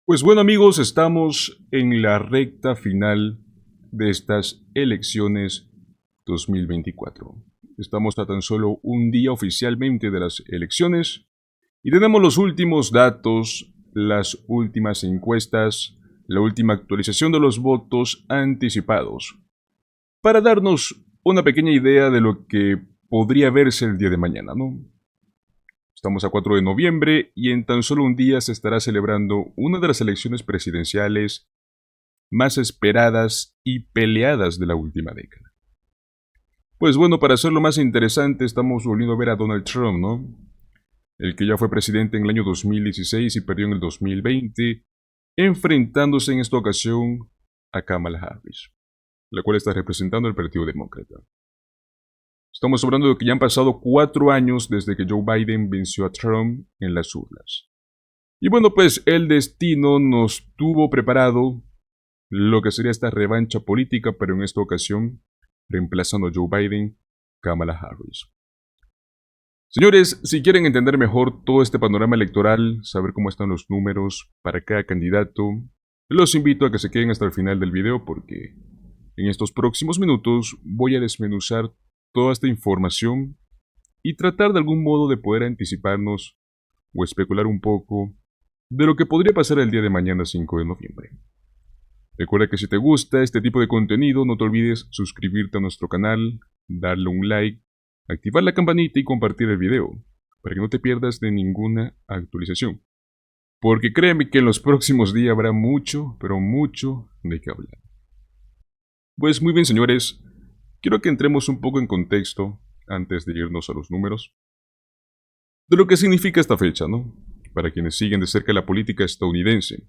Pues bueno amigos, estamos en la recta final de estas elecciones 2024. Estamos a tan solo un día oficialmente de las elecciones y tenemos los últimos datos, las últimas encuestas, la última actualización de los votos anticipados, para darnos una pequeña idea de lo que podría verse el día de mañana, ¿no? Estamos a 4 de noviembre y en tan solo un día se estará celebrando una de las elecciones presidenciales más esperadas y peleadas de la última década. Pues bueno, para hacerlo más interesante, estamos volviendo a ver a Donald Trump, ¿no? El que ya fue presidente en el año 2016 y perdió en el 2020, enfrentándose en esta ocasión a Kamala Harris, la cual está representando al Partido Demócrata. Estamos hablando de que ya han pasado 4 años desde que Joe Biden venció a Trump en las urnas. Y bueno, pues el destino nos tuvo preparado lo que sería esta revancha política, pero en esta ocasión reemplazando a Joe Biden, Kamala Harris. Señores, si quieren entender mejor todo este panorama electoral, saber cómo están los números para cada candidato, los invito a que se queden hasta el final del video porque en estos próximos minutos voy a desmenuzar toda esta información y tratar de algún modo de poder anticiparnos o especular un poco de lo que podría pasar el día de mañana 5 de noviembre. Recuerda que si te gusta este tipo de contenido, no te olvides suscribirte a nuestro canal, darle un like, activar la campanita y compartir el video, para que no te pierdas de ninguna actualización. Porque créeme que en los próximos días habrá mucho, pero mucho de qué hablar. Pues muy bien señores, quiero que entremos un poco en contexto, antes de irnos a los números, de lo que significa esta fecha, ¿no? Para quienes siguen de cerca la política estadounidense.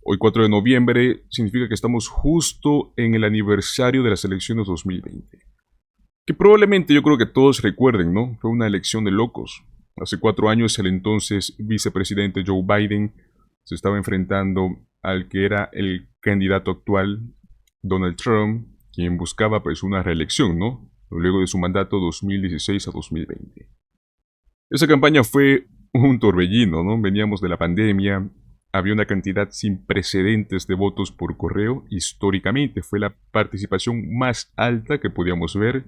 Hoy 4 de noviembre significa que estamos justo en el aniversario de las elecciones 2020. Que probablemente yo creo que todos recuerden, ¿no? Fue una elección de locos. Hace 4 años el entonces vicepresidente Joe Biden se estaba enfrentando al que era el candidato actual, Donald Trump, quien buscaba pues una reelección, ¿no? Luego de su mandato 2016 a 2020. Esa campaña fue un torbellino, ¿no? Veníamos de la pandemia, había una cantidad sin precedentes de votos por correo, históricamente fue la participación más alta que podíamos ver.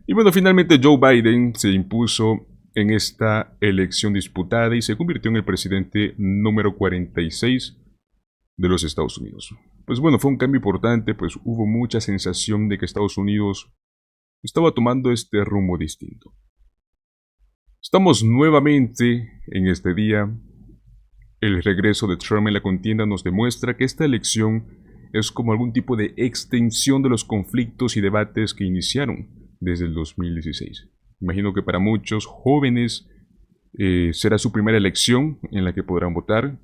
Y bueno, finalmente Joe Biden se impuso en esta elección disputada y se convirtió en el presidente número 46 de los Estados Unidos. Pues bueno, fue un cambio importante, pues hubo mucha sensación de que Estados Unidos estaba tomando este rumbo distinto. Estamos nuevamente en este día. El regreso de Trump en la contienda nos demuestra que esta elección es como algún tipo de extensión de los conflictos y debates que iniciaron desde el 2016. Imagino que para muchos jóvenes será su primera elección en la que podrán votar.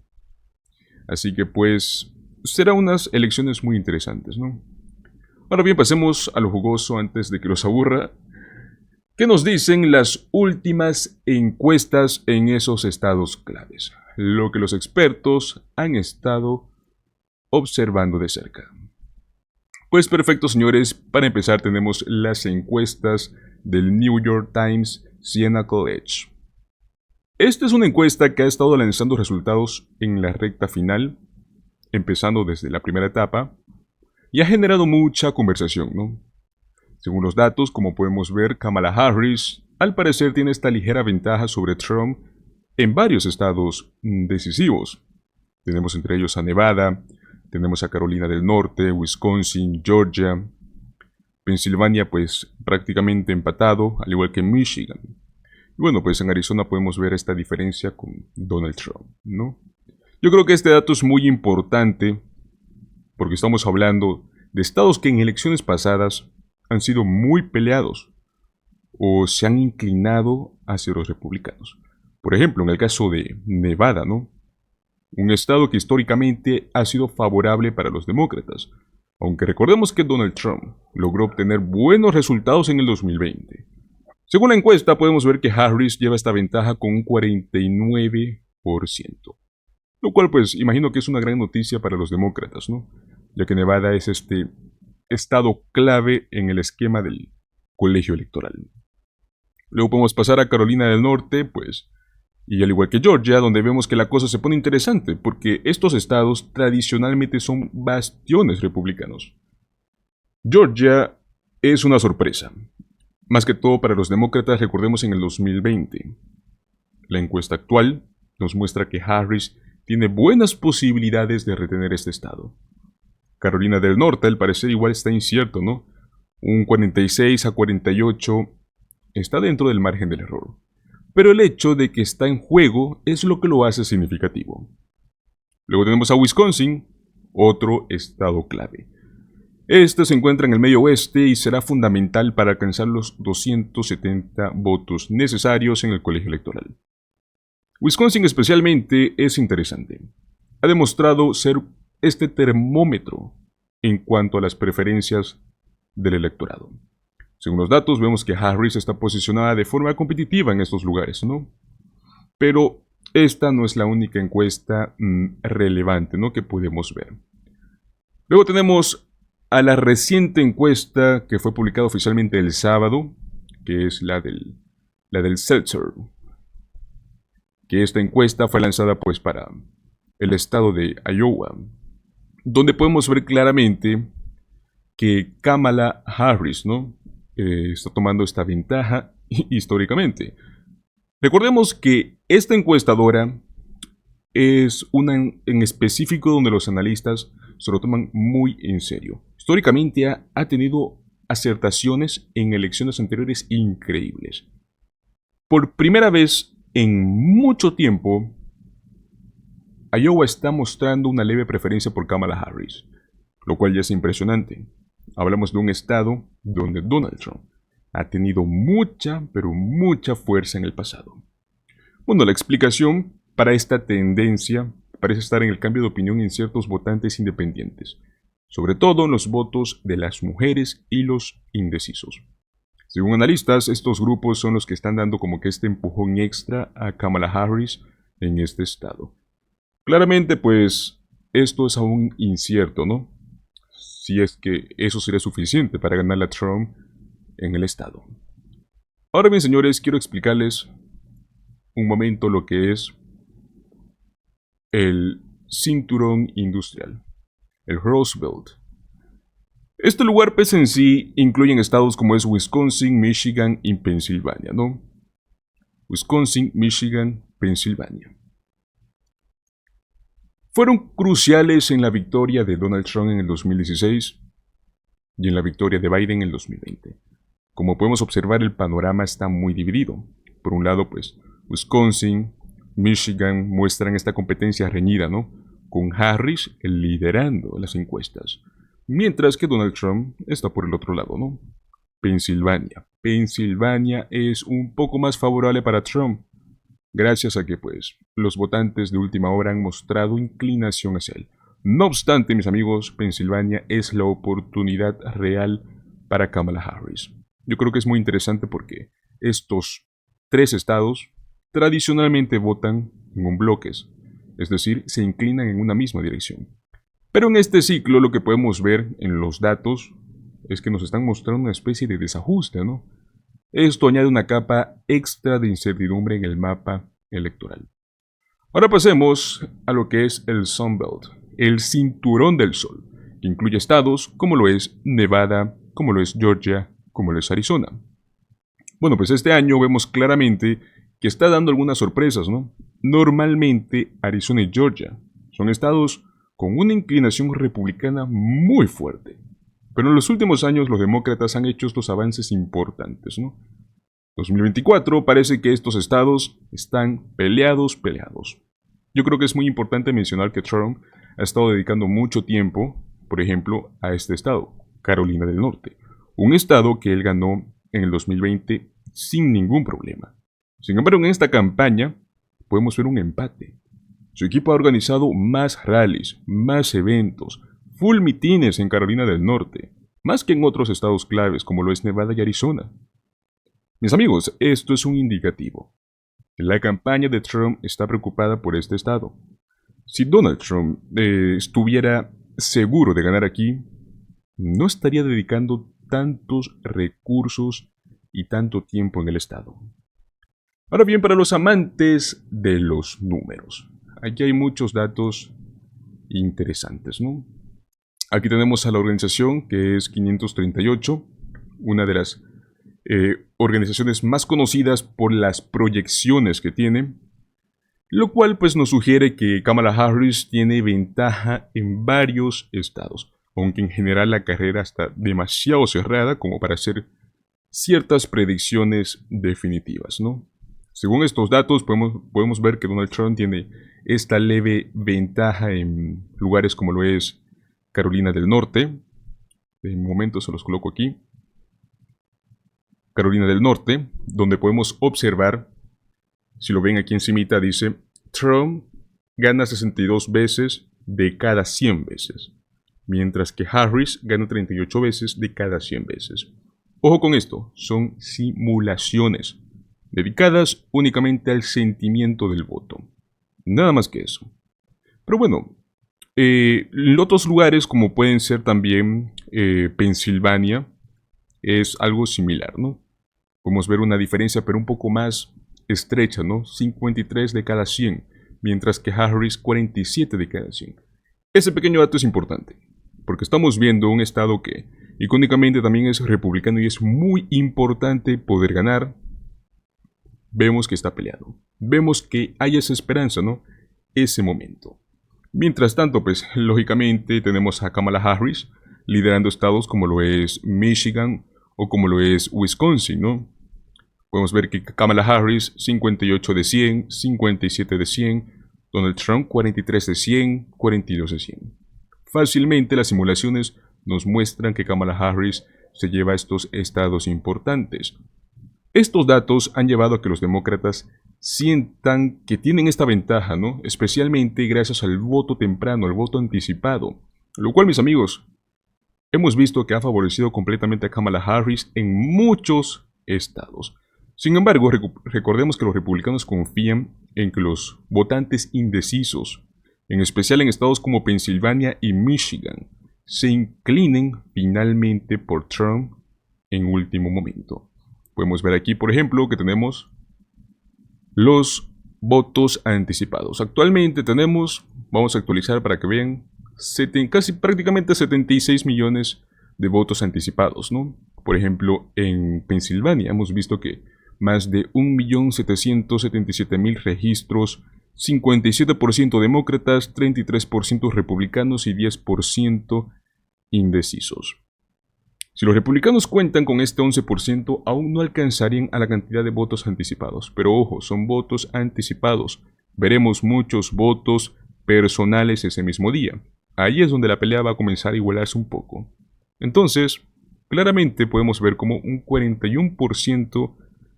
Así que pues será unas elecciones muy interesantes, ¿no? Ahora bien, pasemos a lo jugoso antes de que los aburra. ¿Qué nos dicen las últimas encuestas en esos estados claves? Lo que los expertos han estado observando de cerca. Pues perfecto, señores, para empezar tenemos las encuestas del New York Times Siena College. Esta es una encuesta que ha estado lanzando resultados en la recta final, empezando desde la primera etapa, y ha generado mucha conversación, ¿no? Según los datos, como podemos ver, Kamala Harris al parecer tiene esta ligera ventaja sobre Trump en varios estados decisivos. Tenemos entre ellos a Nevada, tenemos a Carolina del Norte, Wisconsin, Georgia, Pensilvania pues prácticamente empatado, al igual que Michigan. Y bueno, pues en Arizona podemos ver esta diferencia con Donald Trump, ¿no? Yo creo que este dato es muy importante porque estamos hablando de estados que en elecciones pasadas han sido muy peleados o se han inclinado hacia los republicanos. Por ejemplo, en el caso de Nevada, ¿no? Un estado que históricamente ha sido favorable para los demócratas, aunque recordemos que Donald Trump logró obtener buenos resultados en el 2020. Según la encuesta, podemos ver que Harris lleva esta ventaja con un 49%, lo cual pues imagino que es una gran noticia para los demócratas, ¿no? Ya que Nevada es este estado clave en el esquema del colegio electoral. Luego podemos pasar a Carolina del Norte, pues Y al igual que Georgia, donde vemos que la cosa se pone interesante, porque estos estados tradicionalmente son bastiones republicanos. Georgia es una sorpresa, más que todo para los demócratas, recordemos en el 2020. La encuesta actual nos muestra que Harris tiene buenas posibilidades de retener este estado. Carolina del Norte, al parecer, igual está incierto, ¿no? Un 46 a 48 está dentro del margen del error. Pero el hecho de que está en juego es lo que lo hace significativo. Luego tenemos a Wisconsin, otro estado clave. Este se encuentra en el medio oeste y será fundamental para alcanzar los 270 votos necesarios en el colegio electoral. Wisconsin especialmente es interesante. Ha demostrado ser este termómetro en cuanto a las preferencias del electorado. Según los datos, vemos que Harris está posicionada de forma competitiva en estos lugares, ¿no? Pero esta no es la única encuesta relevante, ¿no?, que podemos ver. Luego tenemos a la reciente encuesta que fue publicada oficialmente el sábado, que es la del Seltzer. Que esta encuesta fue lanzada pues para el estado de Iowa, donde podemos ver claramente que Kamala Harris, ¿no?, está tomando esta ventaja históricamente. Recordemos que esta encuestadora es una en específico donde los analistas se lo toman muy en serio. Históricamente ha tenido acertaciones en elecciones anteriores increíbles. Por primera vez en mucho tiempo, Iowa está mostrando una leve preferencia por Kamala Harris, lo cual ya es impresionante. Hablamos de un estado donde Donald Trump ha tenido mucha, pero mucha fuerza en el pasado. Bueno, la explicación para esta tendencia parece estar en el cambio de opinión en ciertos votantes independientes, sobre todo en los votos de las mujeres y los indecisos. Según analistas, estos grupos son los que están dando como que este empujón extra a Kamala Harris en este estado. Claramente, pues, esto es aún incierto, ¿no? Si es que eso sería suficiente para ganarle a Trump en el estado. Ahora bien, señores, quiero explicarles un momento lo que es el cinturón industrial, el Rust Belt. Este lugar, pues, en sí incluye estados como es Wisconsin, Michigan y Pensilvania, ¿no? Wisconsin, Michigan, Pensilvania. Fueron cruciales en la victoria de Donald Trump en el 2016 y en la victoria de Biden en el 2020. Como podemos observar, el panorama está muy dividido. Por un lado, pues, Wisconsin, Michigan muestran esta competencia reñida, ¿no?, con Harris liderando las encuestas, mientras que Donald Trump está por el otro lado, ¿no? Pensilvania. Pensilvania es un poco más favorable para Trump, gracias a que, pues, los votantes de última hora han mostrado inclinación hacia él. No obstante, mis amigos, Pensilvania es la oportunidad real para Kamala Harris. Yo creo que es muy interesante porque estos tres estados tradicionalmente votan en un bloques, es decir, se inclinan en una misma dirección. Pero en este ciclo lo que podemos ver en los datos es que nos están mostrando una especie de desajuste, ¿no? Esto añade una capa extra de incertidumbre en el mapa electoral. Ahora pasemos a lo que es el Sun Belt, el cinturón del sol, que incluye estados como lo es Nevada, como lo es Georgia, como lo es Arizona. Bueno, pues este año vemos claramente que está dando algunas sorpresas, ¿no? Normalmente Arizona y Georgia son estados con una inclinación republicana muy fuerte. Pero en los últimos años los demócratas han hecho estos avances importantes, ¿no? 2024 parece que estos estados están peleados. Yo creo que es muy importante mencionar que Trump ha estado dedicando mucho tiempo, por ejemplo, a este estado, Carolina del Norte, un estado que él ganó en el 2020 sin ningún problema. Sin embargo, en esta campaña podemos ver un empate. Su equipo ha organizado más rallies, más eventos, full mitines en Carolina del Norte, más que en otros estados claves como lo es Nevada y Arizona. Mis amigos, esto es un indicativo. La campaña de Trump está preocupada por este estado. Si Donald Trump estuviera seguro de ganar aquí, no estaría dedicando tantos recursos y tanto tiempo en el estado. Ahora bien, para los amantes de los números, aquí hay muchos datos interesantes, ¿no? Aquí tenemos a la organización que es 538, una de las organizaciones más conocidas por las proyecciones que tiene, lo cual pues nos sugiere que Kamala Harris tiene ventaja en varios estados, aunque en general la carrera está demasiado cerrada como para hacer ciertas predicciones definitivas, ¿no? Según estos datos podemos ver que Donald Trump tiene esta leve ventaja en lugares como lo es Carolina del Norte. De momento se los coloco aquí. Carolina del Norte, donde podemos observar, si lo ven aquí encimita, dice Trump gana 62 veces de cada 100 veces, mientras que Harris gana 38 veces de cada 100 veces. Ojo con esto, son simulaciones dedicadas únicamente al sentimiento del voto. Nada más que eso. Pero bueno, en otros lugares como pueden ser también Pensilvania, es algo similar, ¿no? Podemos ver una diferencia pero un poco más estrecha, ¿no? 53 de cada 100, mientras que Harris 47 de cada 100. Ese pequeño dato es importante, porque estamos viendo un estado que icónicamente también es republicano y es muy importante poder ganar. Vemos que está peleado. Vemos que hay esa esperanza, ¿no? Ese momento. Mientras tanto, pues, lógicamente tenemos a Kamala Harris liderando estados como lo es Michigan o como lo es Wisconsin, ¿no? Podemos ver que Kamala Harris 58 de 100, 57 de 100, Donald Trump 43 de 100, 42 de 100. Fácilmente las simulaciones nos muestran que Kamala Harris se lleva estos estados importantes. Estos datos han llevado a que los demócratas sientan que tienen esta ventaja, ¿no? Especialmente gracias al voto temprano, al voto anticipado. Lo cual, mis amigos, hemos visto que ha favorecido completamente a Kamala Harris en muchos estados. Sin embargo, recordemos que los republicanos confían en que los votantes indecisos, en especial en estados como Pensilvania y Michigan, se inclinen finalmente por Trump en último momento. Podemos ver aquí, por ejemplo, que tenemos los votos anticipados. Actualmente tenemos, vamos a actualizar para que vean, casi prácticamente 76 millones de votos anticipados, ¿no? Por ejemplo, en Pensilvania hemos visto que más de 1.777.000 registros, 57% demócratas, 33% republicanos y 10% indecisos. Si los republicanos cuentan con este 11%, aún no alcanzarían a la cantidad de votos anticipados. Pero ojo, son votos anticipados. Veremos muchos votos personales ese mismo día. Ahí es donde la pelea va a comenzar a igualarse un poco. Entonces, claramente podemos ver como un 41%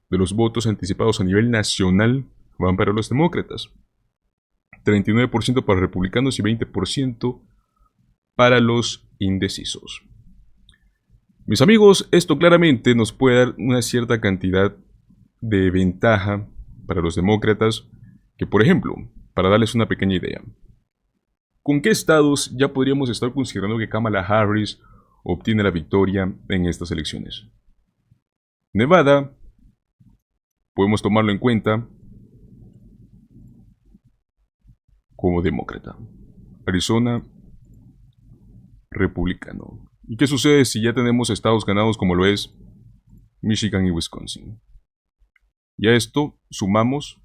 de los votos anticipados a nivel nacional van para los demócratas, 39% para los republicanos y 20% para los indecisos. Mis amigos, esto claramente nos puede dar una cierta cantidad de ventaja para los demócratas, que por ejemplo, para darles una pequeña idea, ¿con qué estados ya podríamos estar considerando que Kamala Harris obtiene la victoria en estas elecciones? Nevada, podemos tomarlo en cuenta como demócrata. Arizona, republicano. ¿Y qué sucede si ya tenemos estados ganados como lo es Michigan y Wisconsin? Y a esto sumamos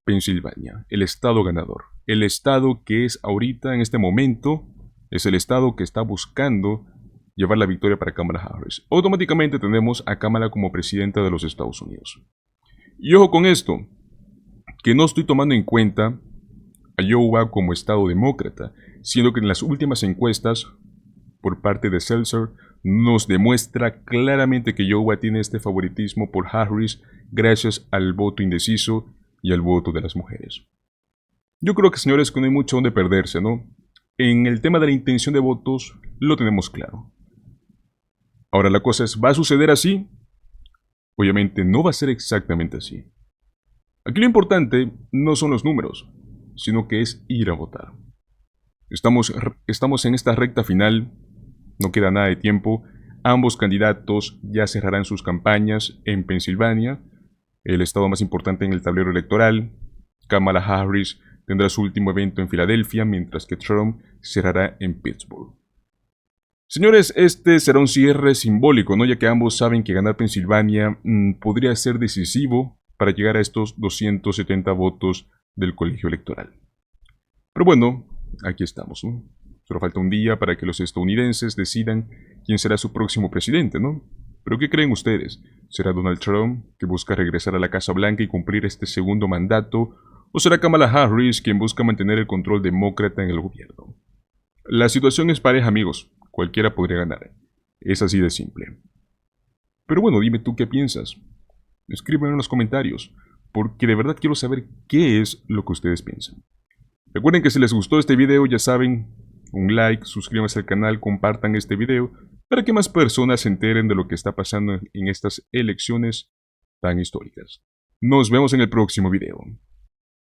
Pensilvania, el estado ganador. El estado que es ahorita, en este momento, es el estado que está buscando llevar la victoria para Kamala Harris. Automáticamente tenemos a Kamala como presidenta de los Estados Unidos. Y ojo con esto, que no estoy tomando en cuenta a Iowa como estado demócrata, siendo que en las últimas encuestas por parte de Seltzer nos demuestra claramente que Iowa tiene este favoritismo por Harris gracias al voto indeciso y al voto de las mujeres. Yo creo que, señores, que no hay mucho donde perderse, ¿no? En el tema de la intención de votos lo tenemos claro. Ahora la cosa es, ¿va a suceder así? Obviamente no va a ser exactamente así. Aquí lo importante no son los números, sino que es ir a votar. Estamos en esta recta final, no queda nada de tiempo. Ambos candidatos ya cerrarán sus campañas en Pensilvania el estado más importante en el tablero electoral. Kamala Harris tendrá su último evento en Filadelfia, mientras que Trump cerrará en Pittsburgh. Señores, este será un cierre simbólico, ¿no? Ya que ambos saben que ganar Pensilvania podría ser decisivo para llegar a estos 270 votos del colegio electoral. Pero bueno, aquí estamos, ¿no? Solo falta un día para que los estadounidenses decidan quién será su próximo presidente, ¿no? ¿Pero qué creen ustedes? ¿Será Donald Trump, que busca regresar a la Casa Blanca y cumplir este segundo mandato? ¿O será Kamala Harris, quien busca mantener el control demócrata en el gobierno? La situación es pareja, amigos. Cualquiera podría ganar. Es así de simple. Pero bueno, dime tú qué piensas. Escríbeme en los comentarios, porque de verdad quiero saber qué es lo que ustedes piensan. Recuerden que si les gustó este video, ya saben, un like, suscríbanse al canal, compartan este video, para que más personas se enteren de lo que está pasando en estas elecciones tan históricas. Nos vemos en el próximo video.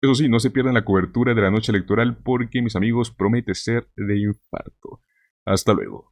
Eso sí, no se pierdan la cobertura de la noche electoral porque, mis amigos, promete ser de infarto. Hasta luego.